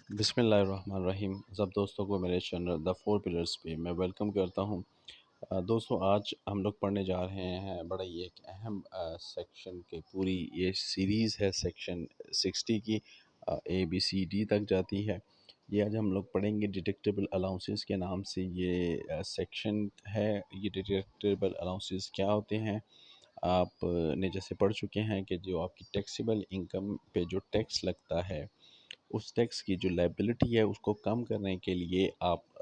بسم اللہ الرحمن الرحیم. سب دوستوں کو میرے چینل دا فور پلرز پہ میں ویلکم کرتا ہوں. دوستوں آج ہم لوگ پڑھنے جا رہے ہیں بڑا ہی ایک اہم سیکشن کی پوری یہ سیریز ہے سیکشن 60 کی. اے بی سی ڈی تک جاتی ہے. یہ آج ہم لوگ پڑھیں گے ڈیڈکٹیبل الاؤنسز کے نام سے یہ سیکشن ہے. یہ ڈیڈکٹیبل الاؤنسز کیا ہوتے ہیں؟ آپ نے جیسے پڑھ چکے ہیں کہ جو آپ کی ٹیکسیبل انکم پہ جو ٹیکس لگتا ہے اس ٹیکس کی جو لائبلٹی ہے اس کو کم کرنے کے لیے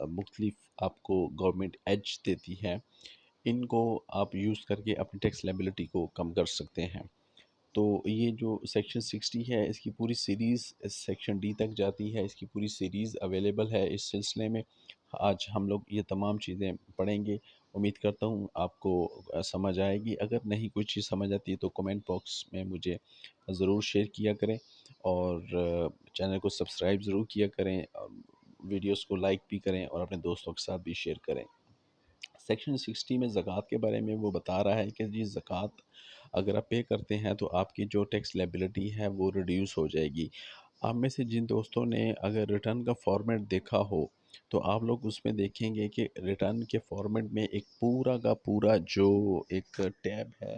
مختلف آپ کو گورنمنٹ ایج دیتی ہے. ان کو آپ یوز کر کے اپنی ٹیکس لائبلٹی کو کم کر سکتے ہیں. تو یہ جو سیکشن 60 ہے اس کی پوری سیریز سیکشن ڈی تک جاتی ہے. اس کی پوری سیریز اویلیبل ہے اس سلسلے میں. آج ہم لوگ یہ تمام چیزیں پڑھیں گے. امید کرتا ہوں آپ کو سمجھ آئے گی. اگر نہیں کوئی چیز سمجھ آتی ہے تو کمنٹ باکس میں مجھے ضرور شیئر کیا کریں اور چینل کو سبسکرائب ضرور کیا کریں. ویڈیوز کو لائک بھی کریں اور اپنے دوستوں کے ساتھ بھی شیئر کریں. سیکشن 60 میں زکوٰۃ کے بارے میں وہ بتا رہا ہے کہ جی زکوٰۃ اگر آپ پے کرتے ہیں تو آپ کی جو ٹیکس لیبلٹی ہے وہ ریڈیوس ہو جائے گی. آپ میں سے جن دوستوں نے اگر ریٹرن کا فارمیٹ دیکھا ہو تو آپ لوگ اس میں دیکھیں گے کہ ریٹرن کے فارمیٹ میں ایک پورا کا پورا جو ایک ٹیب ہے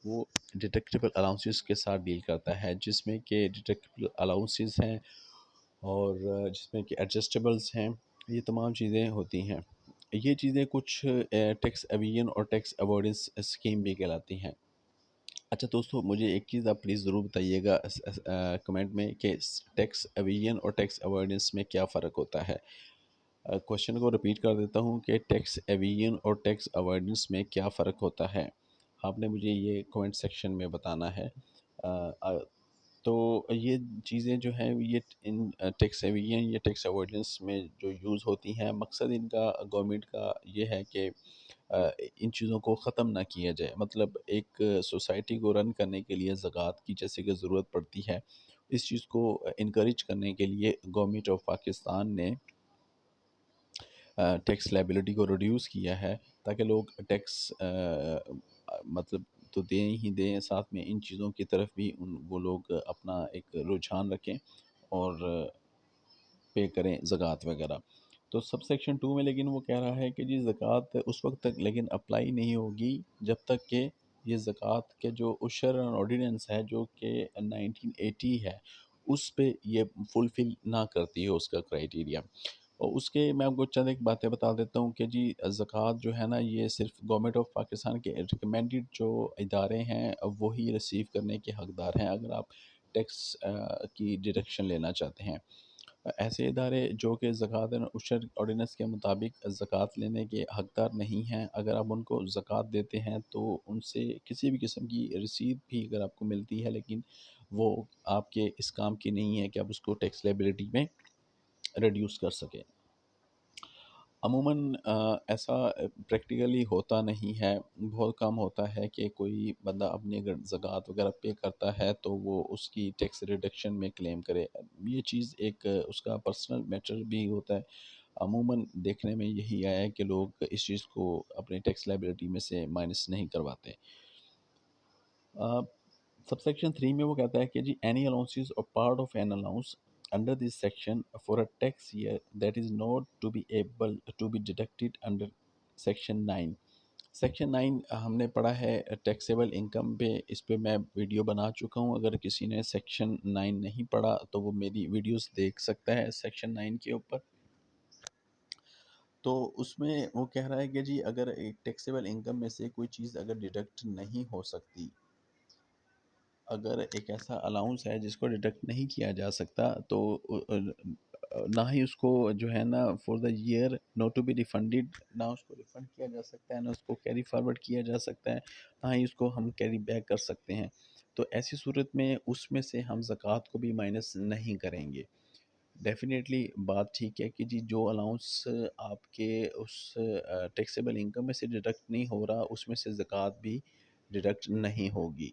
وہ ڈیڈکٹیبل الاؤنسز کے ساتھ ڈیل کرتا ہے، جس میں کہ ڈیڈکٹیبل الاؤنسز ہیں اور جس میں کہ ایڈجسٹیبلس ہیں. یہ تمام چیزیں ہوتی ہیں. یہ چیزیں کچھ ٹیکس ایویژن اور ٹیکس اوائڈنس اسکیم بھی کہلاتی ہیں. اچھا دوستو مجھے ایک چیز آپ پلیز ضرور بتائیے گا کمنٹ میں کہ ٹیکس ایویژن اور ٹیکس اوائڈنس میں کیا فرق ہوتا ہے. کوشچن کو رپیٹ کر دیتا ہوں کہ ٹیکس ایویژن اور ٹیکس اوائڈنس میں کیا فرق ہوتا ہے. آپ نے مجھے یہ کمنٹ سیکشن میں بتانا ہے. تو یہ چیزیں جو ہیں یہ ان ٹیکس ایویژن یا ٹیکس اوائڈنس میں جو یوز ہوتی ہیں، مقصد ان کا گورنمنٹ کا یہ ہے کہ ان چیزوں کو ختم نہ کیا جائے. مطلب ایک سوسائٹی کو رن کرنے کے لیے زکوٰۃ کی جیسے کہ ضرورت پڑتی ہے، اس چیز کو انکریج کرنے کے لیے گورنمنٹ آف پاکستان نے ٹیکس لائبلٹی کو ریڈیوس کیا ہے تاکہ لوگ ٹیکس مطلب تو دیں ہی دیں، ساتھ میں ان چیزوں کی طرف بھی وہ لوگ اپنا ایک رجحان رکھیں اور پے کریں زکوٰۃ وغیرہ. تو سب سیکشن 2 میں لیکن وہ کہہ رہا ہے کہ جی زکوٰۃ اس وقت تک لیکن اپلائی نہیں ہوگی جب تک کہ یہ زکوٰۃ کے جو عشر آرڈیننس ہے جو کہ 1980 ہے اس پہ یہ فلفل نہ کرتی ہے اس کا کرائیٹیریا. اور اس کے میں آپ کو چند ایک باتیں بتا دیتا ہوں کہ جی زکوٰۃ جو ہے نا یہ صرف گورنمنٹ آف پاکستان کے ریکمینڈڈ جو ادارے ہیں وہی ریسیو کرنے کے حقدار ہیں اگر آپ ٹیکس کی ڈیڈکشن لینا چاہتے ہیں. ایسے ادارے جو کہ زکوٰۃ عشر آرڈیننس کے مطابق زکوٰۃ لینے کے حقدار نہیں ہیں، اگر آپ ان کو زکوٰۃ دیتے ہیں تو ان سے کسی بھی قسم کی رسید بھی اگر آپ کو ملتی ہے لیکن وہ آپ کے اس کام کی نہیں ہے کہ آپ اس کو ٹیکس لائبلٹی میں ریڈیوس کر سکیں. عموماً ایسا پریکٹیکلی ہوتا نہیں ہے. بہت کم ہوتا ہے کہ کوئی بندہ اپنی اگر زکوٰۃ وغیرہ پے کرتا ہے تو وہ اس کی ٹیکس ریڈکشن میں کلیم کرے. یہ چیز ایک اس کا پرسنل میٹر بھی ہوتا ہے. عموماً دیکھنے میں یہی آیا ہے کہ لوگ اس چیز کو اپنے ٹیکس لائبلٹی میں سے مائنس نہیں کرواتے. سب سیکشن 3 میں وہ کہتا ہے کہ جی اینی الاؤنسز اور part of any allowance under this section for a tax year that is not to be able to be deducted under section 9. Section 9 ہم نے پڑھا ہے ٹیکسیبل انکم پہ. اس پہ میں ویڈیو بنا چکا ہوں. اگر کسی نے سیکشن 9 نہیں پڑھا تو وہ میری ویڈیوز دیکھ سکتا ہے سیکشن 9 کے اوپر. تو اس میں وہ کہہ رہا ہے کہ جی اگر ایک ٹیکسیبل انکم میں سے کوئی چیز اگر ڈیڈکٹ نہیں ہو سکتی، اگر ایک ایسا الاؤنس ہے جس کو ڈیڈکٹ نہیں کیا جا سکتا تو نہ ہی اس کو جو ہے نا for the year not to be refunded, نہ اس کو ریفنڈ کیا جا سکتا ہے، نہ اس کو کیری فارورڈ کیا جا سکتا ہے، نہ ہی اس کو ہم کیری بیک کر سکتے ہیں. تو ایسی صورت میں اس میں سے ہم زکوٰۃ کو بھی مائنس نہیں کریں گے. ڈیفینیٹلی بات ٹھیک ہے کہ جی جو الاؤنس آپ کے اس ٹیکسیبل انکم میں سے ڈیڈکٹ نہیں ہو رہا اس میں سے زکوٰۃ بھی ڈیڈکٹ نہیں ہوگی.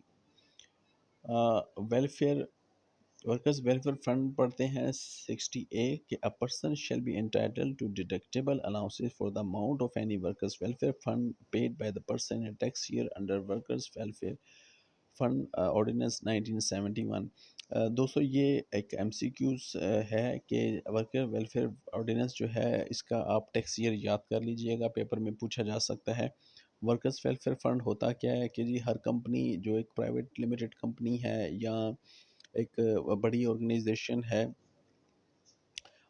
ویلفیئر ورکرز ویلفیئر فنڈ پڑھتے ہیں 60A کہ a person shall be entitled to deductible allowances for the amount of any workers welfare fund paid by the person in a tax year under workers welfare fund ordinance 1971۔ دوستو یہ ایک M C Qs ہے کہ worker welfare ordinance جو ہے اس کا آپ tax year یاد کر لیجئے گا، پیپر میں پوچھا جا سکتا ہے۔ ورکرز ویلفیئر فنڈ ہوتا کیا ہے کہ جی ہر کمپنی جو ایک پرائیویٹ لمیٹڈ کمپنی ہے یا ایک بڑی آرگنائزیشن ہے،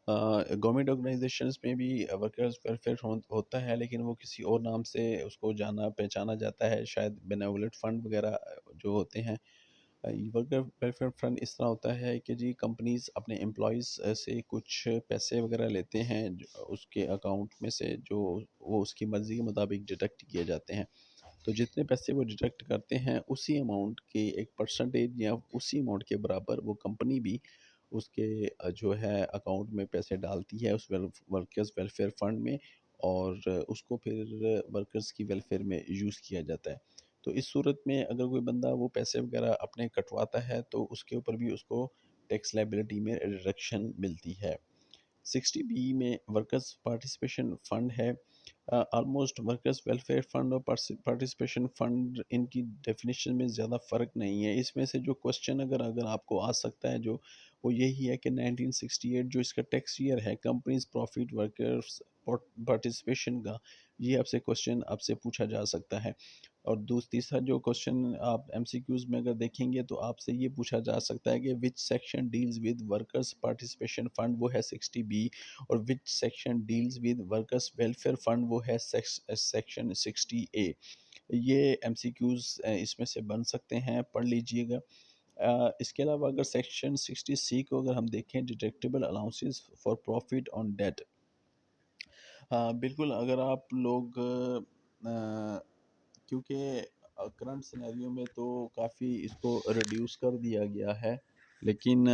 گورنمنٹ آرگنائزیشنز میں بھی ورکرز ویلفیئر ہوتا ہے، لیکن وہ کسی اور نام سے اس کو جانا پہچانا جاتا ہے، شاید بینیولنٹ فنڈ وغیرہ جو ہوتے ہیں۔ ورکر ویلفیئر فنڈ اس طرح ہوتا ہے کہ جی کمپنیز اپنے امپلائیز سے کچھ پیسے وغیرہ لیتے ہیں اس کے اکاؤنٹ میں سے، جو وہ اس کی مرضی کے مطابق ڈیڈکٹ کیے جاتے ہیں۔ تو جتنے پیسے وہ ڈیڈکٹ کرتے ہیں اسی اماؤنٹ کے ایک پرسنٹیج یا اسی اماؤنٹ کے برابر وہ کمپنی بھی اس کے جو ہے اکاؤنٹ میں پیسے ڈالتی ہے اس ورکرز ویلفیئر فنڈ میں، اور اس کو پھر ورکرز کی ویلفیئر میں یوز کیا جاتا ہے۔ تو اس صورت میں اگر کوئی بندہ وہ پیسے وغیرہ اپنے کٹواتا ہے تو اس کے اوپر بھی اس کو ٹیکس لائبلٹی میں ریڈکشن ملتی ہے۔ 60B میں ورکرز پارٹیسپیشن فنڈ ہے۔ آلموسٹ ورکرز ویلفیئر فنڈ اور پارٹیسپیشن فنڈ ان کی ڈیفینیشن میں زیادہ فرق نہیں ہے۔ اس میں سے جو کوسچن اگر آپ کو آ سکتا ہے جو وہ یہی ہے کہ 1968 جو اس کا ٹیکس ایئر ہے کمپنیز پروفٹ ورکرز پارٹیسپیشن کا، یہ آپ سے کوسچن آپ سے پوچھا جا سکتا ہے۔ اور تیسرا جو کوسچن آپ ایم سی کیوز میں اگر دیکھیں گے تو آپ سے یہ پوچھا جا سکتا ہے کہ which section deals with workers participation fund, وہ ہے 60B، اور which section deals with workers welfare fund, وہ ہے سیکشن 60A۔ یہ ایم سی کیوز اس میں سے بن سکتے ہیں، پڑھ لیجئے گا۔ اس کے علاوہ اگر سیکشن 60C کو اگر ہم دیکھیں، deductible allowances for profit on date, بالکل اگر آپ لوگ کیونکہ کرنٹ سینیریو میں تو کافی اس کو ریڈیوس کر دیا گیا ہے، لیکن